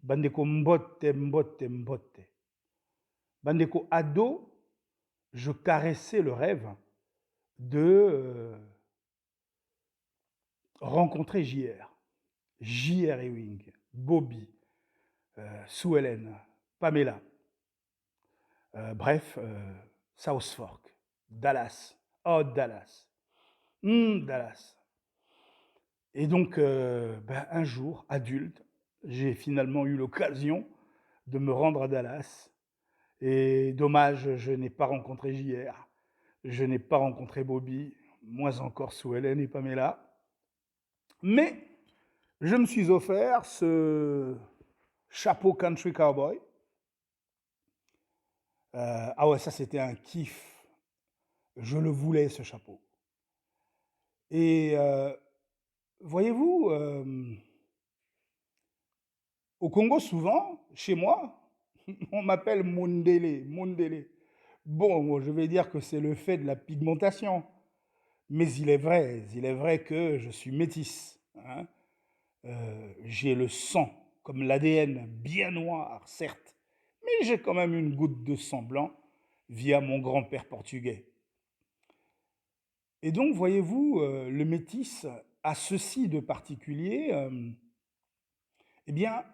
Bandeko mbote, mbote, mbote. Bandeko ado, je caressais le rêve de rencontrer JR. JR Ewing, Bobby, Sue Ellen, Pamela. Bref, South Fork, Dallas. Oh, Dallas. Dallas. Et donc, un jour, adulte, j'ai finalement eu l'occasion de me rendre à Dallas. Et dommage, je n'ai pas rencontré JR, je n'ai pas rencontré Bobby, moins encore Sue Ellen et Pamela. Mais je me suis offert ce chapeau country cowboy. Ah ouais, ça c'était un kiff. Je le voulais, ce chapeau. Et voyez-vous, au Congo, souvent, chez moi, on m'appelle Mundele, Mundele. Bon, je vais dire que c'est le fait de la pigmentation. Mais il est vrai que je suis métisse. Hein. J'ai le sang, comme l'ADN, bien noir, certes, mais j'ai quand même une goutte de sang blanc via mon grand-père portugais. Et donc, voyez-vous, le métis a ceci de particulier, eh bien,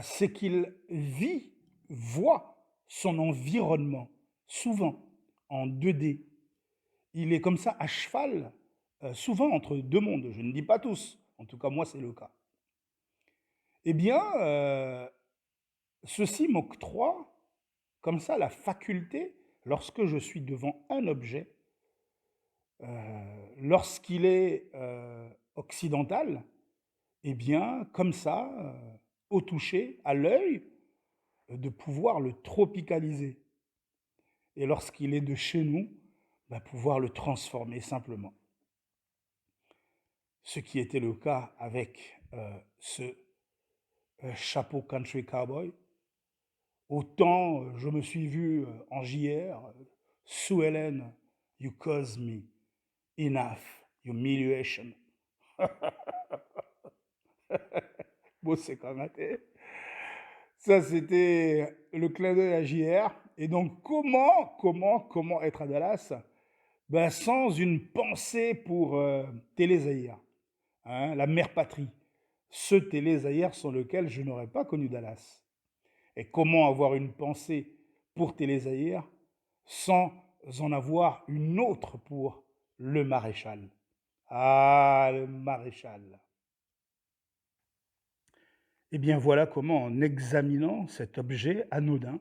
c'est qu'il vit, voit son environnement, souvent en 2D. Il est comme ça à cheval, souvent entre deux mondes. Je ne dis pas tous, en tout cas moi c'est le cas. Eh bien, ceci m'octroie comme ça la faculté, lorsque je suis devant un objet, lorsqu'il est occidental, eh bien, comme ça, au toucher, à l'œil, de pouvoir le tropicaliser. Et lorsqu'il est de chez nous, pouvoir le transformer simplement. Ce qui était le cas avec ce chapeau country cowboy. Autant je me suis vu en JR, Sue Ellen, you caused me enough humiliation. Bon, c'est quand même. Ça, c'était le clin d'œil à JR. Et donc, comment être à Dallas? Sans une pensée pour Télé Zahir, hein, la mère patrie. Ce Télé Zahir sans lequel je n'aurais pas connu Dallas. Et comment avoir une pensée pour Télé Zahir sans en avoir une autre pour le maréchal? Ah, le maréchal. Eh bien voilà comment, en examinant cet objet anodin,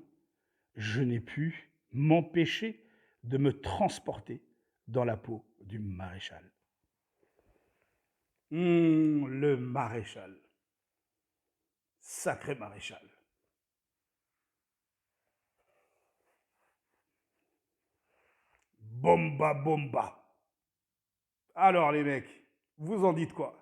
je n'ai pu m'empêcher de me transporter dans la peau du maréchal. Le maréchal. Sacré maréchal. Bomba, bomba. Alors les mecs, vous en dites quoi?